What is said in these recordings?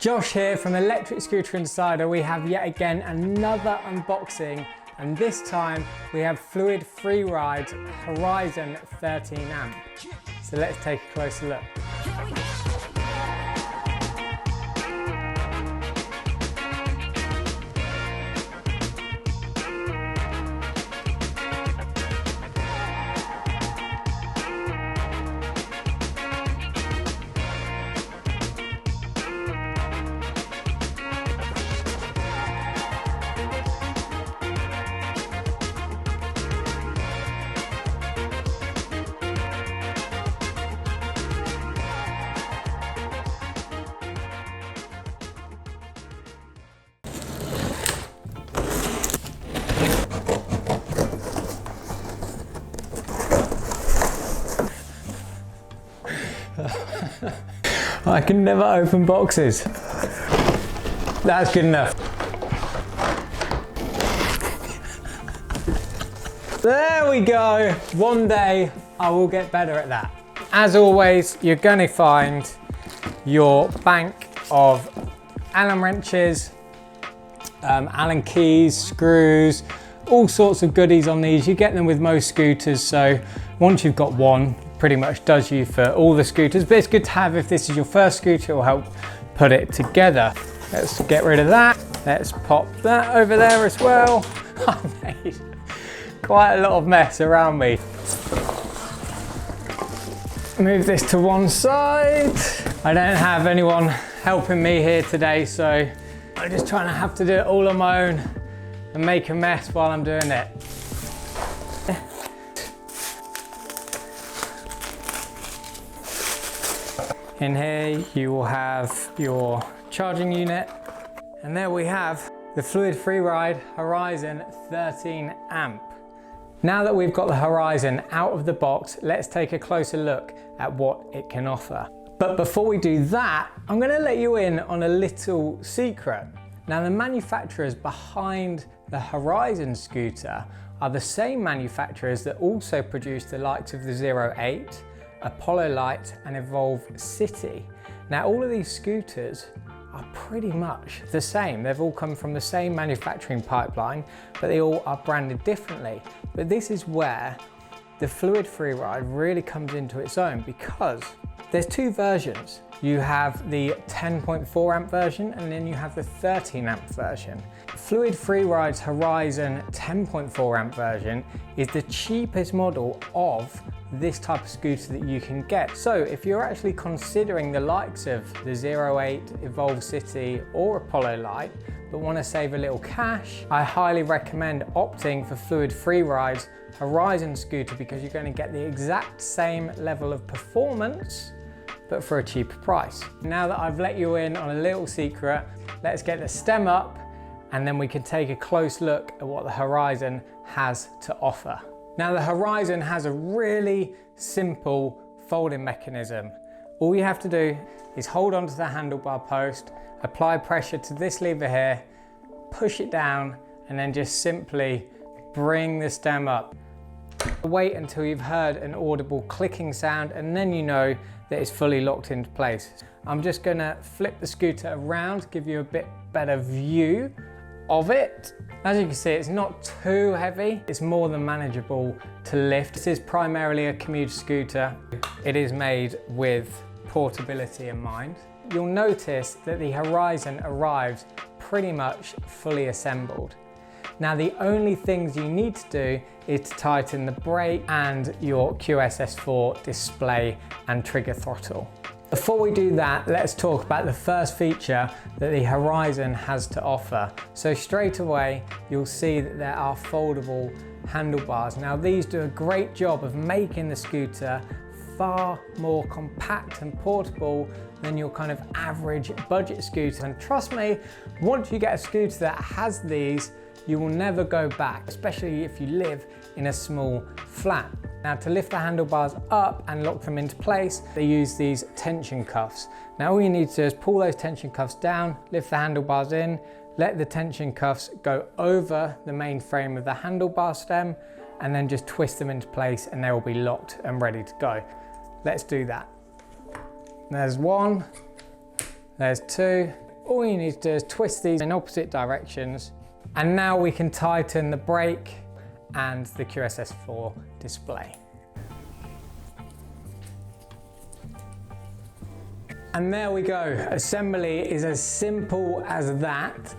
Josh here from Electric Scooter Insider. We have yet again another unboxing, and this time we have Fluid Freeride Horizon 13 amp. So let's take a closer look. I can never open boxes. That's good enough. There we go. One day I will get better at that. As always, you're going to find your bank of Allen wrenches, Allen keys, screws, all sorts of goodies on these. You get them with most scooters, so once you've got one, pretty much does you for all the scooters, but it's good to have if this is your first scooter. It will help put it together. Let's get rid of that. Let's pop that over there as well. I've made quite a lot of mess around me. Move this to one side. I don't have anyone helping me here today, so I'm just trying to have to do it all on my own and make a mess while I'm doing it. In here you will have your charging unit, and there we have the Fluid Freeride Horizon 13 amp. Now that we've got the Horizon out of the box, let's take a closer look at what it can offer. But before we do that, I'm going to let you in on a little secret. Now, the manufacturers behind the Horizon scooter are the same manufacturers that also produce the likes of the 08, Apollo Light and Evolve City. Now, all of these scooters are pretty much the same. They've all come from the same manufacturing pipeline, but they all are branded differently. But this is where the Fluid Freeride really comes into its own, because there's two versions. You have the 10.4 amp version, and then you have the 13 amp version. Fluid Freeride's Horizon 10.4 amp version is the cheapest model of this type of scooter that you can get. So if you're actually considering the likes of the 08, Evolve City or Apollo Light, but want to save a little cash, I highly recommend opting for Fluid Freeride's Horizon scooter, because you're going to get the exact same level of performance but for a cheaper price. Now that I've let you in on a little secret, let's get the stem up and then we can take a close look at what the Horizon has to offer. Now, the Horizon has a really simple folding mechanism. All you have to do is hold onto the handlebar post, apply pressure to this lever here, push it down, and then just simply bring the stem up. Wait until you've heard an audible clicking sound, and then you know that it's fully locked into place. I'm just gonna flip the scooter around, give you a bit better view of it. As you can see, it's not too heavy. It's more than manageable to lift. This is primarily a commuter scooter. It is made with portability in mind. You'll notice that the Horizon arrives pretty much fully assembled. Now, the only things you need to do is to tighten the brake and your Qs4 display and trigger throttle. Before we do that, let's talk about the first feature that the Horizon has to offer. So straight away, you'll see that there are foldable handlebars. Now, these do a great job of making the scooter far more compact and portable than your kind of average budget scooter. And trust me, once you get a scooter that has these, you will never go back, especially if you live in a small flat. Now, to lift the handlebars up and lock them into place, they use these tension cuffs. Now, all you need to do is pull those tension cuffs down, lift the handlebars in, let the tension cuffs go over the main frame of the handlebar stem, and then just twist them into place and they will be locked and ready to go. Let's do that. There's one, there's two, all you need to do is twist these in opposite directions, and now we can tighten the brake and the Qs4 display. And there we go. Assembly is as simple as that.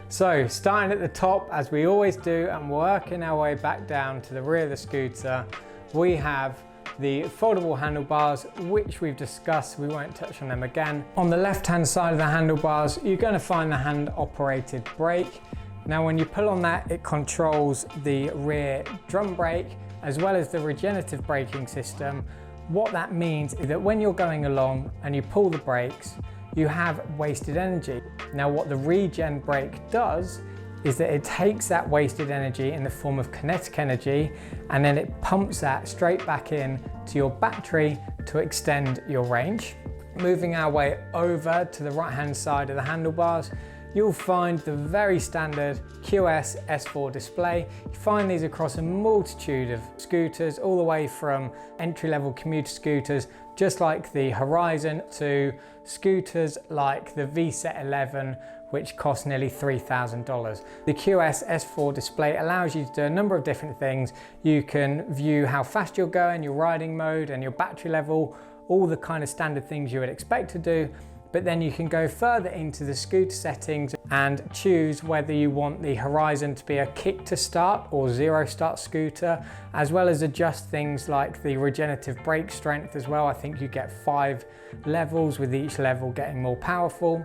So starting at the top, as we always do, and working our way back down to the rear of the scooter, we have the foldable handlebars, which we've discussed. We won't touch on them again. On the left-hand side of the handlebars, you're going to find the hand-operated brake. Now, when you pull on that, it controls the rear drum brake, as well as the regenerative braking system. What that means is that when you're going along and you pull the brakes, you have wasted energy. Now, what the regen brake does is that it takes that wasted energy in the form of kinetic energy, and then it pumps that straight back in to your battery to extend your range. Moving our way over to the right-hand side of the handlebars, you'll find the very standard Qs4 display. You find these across a multitude of scooters, all the way from entry-level commuter scooters, just like the Horizon, to scooters like the VSET11, which cost nearly $3,000. The Qs4 display allows you to do a number of different things. You can view how fast you're going, your riding mode and your battery level, all the kind of standard things you would expect to do. But then you can go further into the scooter settings and choose whether you want the Horizon to be a kick to start or zero start scooter, as well as adjust things like the regenerative brake strength as well. I think you get 5 levels, with each level getting more powerful.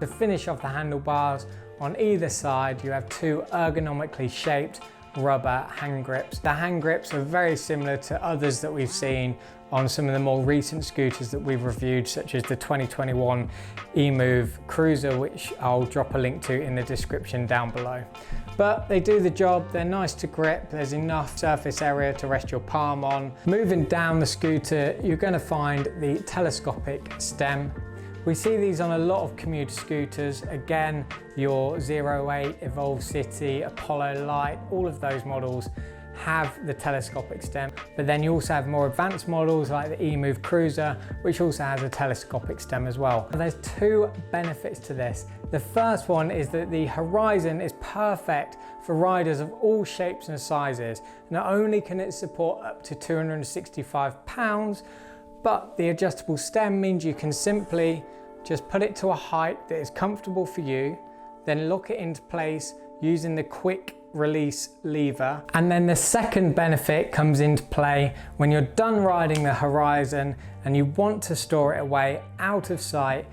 To finish off the handlebars, on either side you have 2 ergonomically shaped rubber hand grips. The hand grips are very similar to others that we've seen on some of the more recent scooters that we've reviewed, such as the 2021 eMove Cruiser, which I'll drop a link to in the description down below. But they do the job, they're nice to grip, there's enough surface area to rest your palm on. Moving down the scooter, you're going to find the Telescopic Stem. We see these on a lot of commuter scooters. Again, your 08, Evolve City, Apollo Light, all of those models have the telescopic stem. But then you also have more advanced models like the eMove Cruiser, which also has a telescopic stem as well. And there's 2 benefits to this. The first one is that the Horizon is perfect for riders of all shapes and sizes. Not only can it support up to 265 pounds, but the adjustable stem means you can simply just put it to a height that is comfortable for you, then lock it into place using the quick release lever. And then the second benefit comes into play when you're done riding the Horizon and you want to store it away out of sight.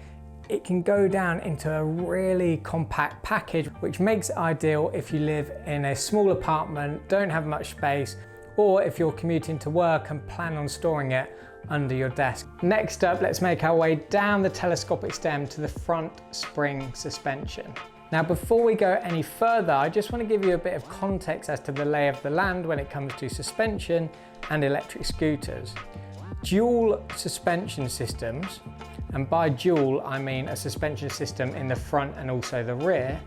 It can go down into a really compact package, which makes it ideal if you live in a small apartment, don't have much space, or if you're commuting to work and plan on storing it under your desk. Next up, let's make our way down the telescopic stem to the front spring suspension. Now, before we go any further, I just want to give you a bit of context as to the lay of the land when it comes to suspension and electric scooters. Dual suspension systems, and by dual I mean a suspension system in the front and also the rear,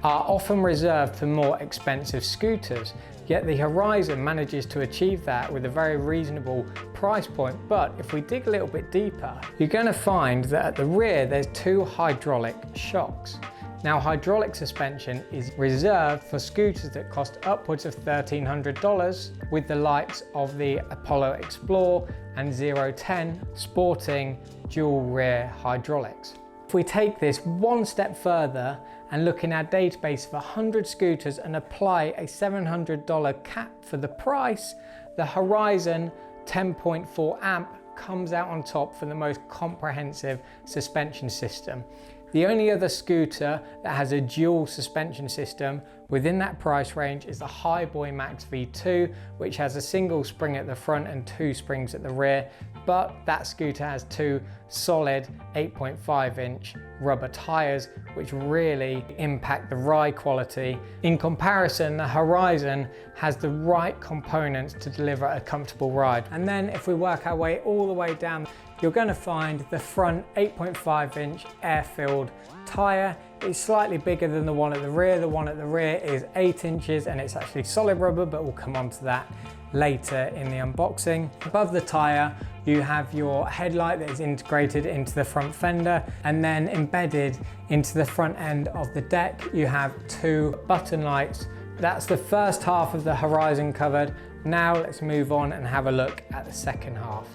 are often reserved for more expensive scooters. Yet the Horizon manages to achieve that with a very reasonable price point. But if we dig a little bit deeper, you're going to find that at the rear there's 2 hydraulic shocks. Now, hydraulic suspension is reserved for scooters that cost upwards of $1,300, with the likes of the Apollo Explore and 010 sporting dual rear hydraulics. If we take this one step further and look in our database of 100 scooters and apply a $700 cap for the price, the Horizon 10.4 amp comes out on top for the most comprehensive suspension system. The only other scooter that has a dual suspension system within that price range is the Highboy Max V2, which has a single spring at the front and 2 springs at the rear, but that scooter has 2 solid 8.5-inch rubber tires, which really impact the ride quality. In comparison, the Horizon has the right components to deliver a comfortable ride. And then if we work our way all the way down, you're going to find the front 8.5-inch air-filled tyre. It's slightly bigger than the one at the rear. The one at the rear is 8 inches and it's actually solid rubber, but we'll come on to that later in the unboxing. Above the tyre, you have your headlight that is integrated into the front fender, and then embedded into the front end of the deck, you have 2 button lights. That's the first half of the horizon covered. Now let's move on and have a look at the second half.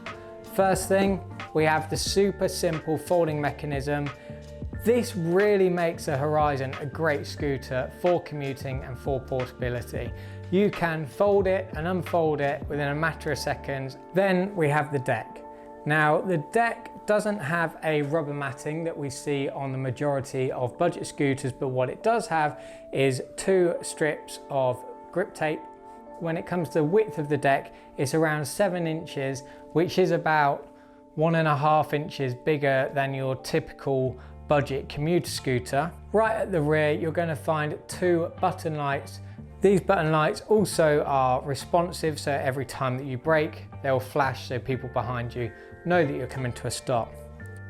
First thing, we have the super simple folding mechanism. This really makes a Horizon a great scooter for commuting and for portability. You can fold it and unfold it within a matter of seconds. Then we have the deck. Now the deck doesn't have a rubber matting that we see on the majority of budget scooters, but what it does have is 2 strips of grip tape. When it comes to the width of the deck, it's around 7 inches, which is about 1.5 inches bigger than your typical budget commuter scooter. Right at the rear, you're going to find 2 button lights. These button lights also are responsive, so every time that you brake, they'll flash so people behind you know that you're coming to a stop.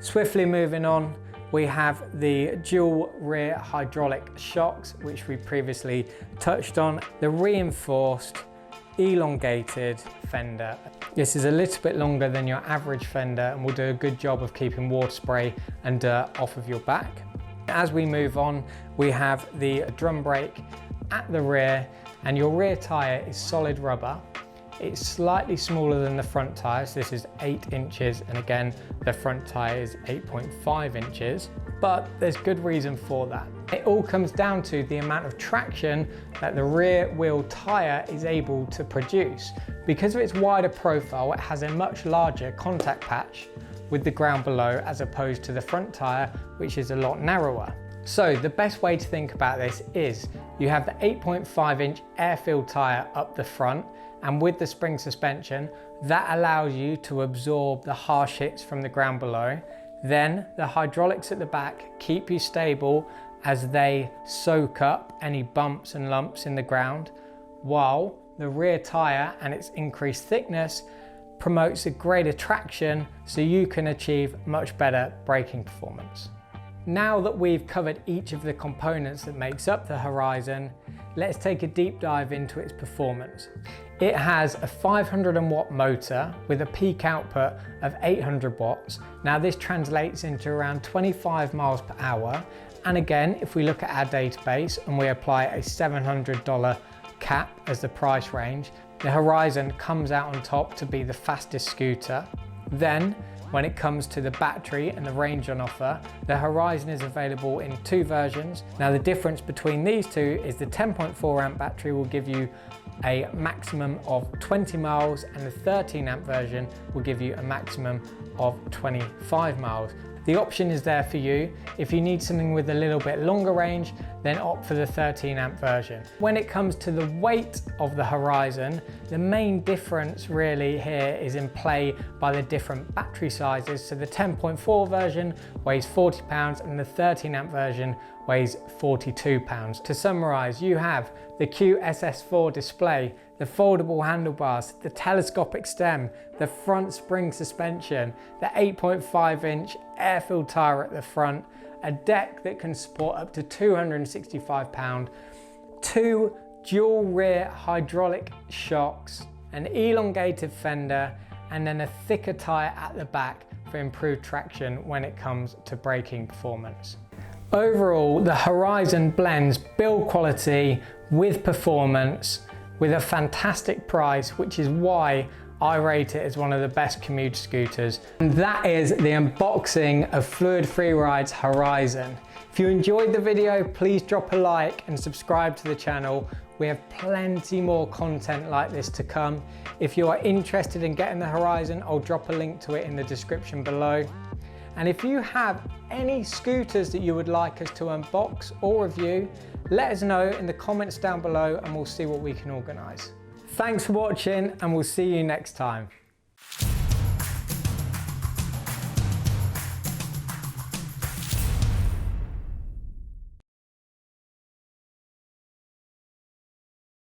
Swiftly moving on, we have the dual rear hydraulic shocks, which we previously touched on. The reinforced, elongated fender. This is a little bit longer than your average fender and will do a good job of keeping water spray and dirt off of your back. As we move on, we have the drum brake at the rear, and your rear tyre is solid rubber. It's slightly smaller than the front tyre, so this is 8 inches, and again, the front tyre is 8.5 inches, but there's good reason for that. It all comes down to the amount of traction that the rear wheel tyre is able to produce. Because of its wider profile, it has a much larger contact patch with the ground below as opposed to the front tyre, which is a lot narrower. So the best way to think about this is you have the 8.5-inch air-filled tyre up the front, and with the spring suspension, that allows you to absorb the harsh hits from the ground below. Then the hydraulics at the back keep you stable as they soak up any bumps and lumps in the ground, while the rear tyre and its increased thickness promotes a greater traction so you can achieve much better braking performance. Now that we've covered each of the components that makes up the Horizon, let's take a deep dive into its performance. It has a 500-watt motor with a peak output of 800 watts. Now this translates into around 25 miles per hour. And again, if we look at our database and we apply a $700 cap as the price range, the Horizon comes out on top to be the fastest scooter. Then, when it comes to the battery and the range on offer, the Horizon is available in 2 versions. Now the difference between these two is the 10.4 amp battery will give you a maximum of 20 miles and the 13 amp version will give you a maximum of 25 miles. The option is there for you. If you need something with a little bit longer range, then opt for the 13 amp version. When it comes to the weight of the Horizon, the main difference really here is in play by the different battery sizes. So the 10.4 version weighs 40 pounds and the 13 amp version weighs 42 pounds. To summarize, you have the Qs4 Display, the foldable handlebars, the telescopic stem, the front spring suspension, the 8.5-inch air-filled tyre at the front, a deck that can support up to 265 pounds, 2 dual rear hydraulic shocks, an elongated fender, and then a thicker tyre at the back for improved traction when it comes to braking performance. Overall, the Horizon blends build quality with performance with a fantastic price, which is why I rate it as one of the best commuter scooters. And that is the unboxing of Fluid Freeride's Horizon. If you enjoyed the video, please drop a like and subscribe to the channel. We have plenty more content like this to come. If you are interested in getting the Horizon, I'll drop a link to it in the description below. And if you have any scooters that you would like us to unbox or review, let us know in the comments down below and we'll see what we can organise. Thanks for watching and we'll see you next time.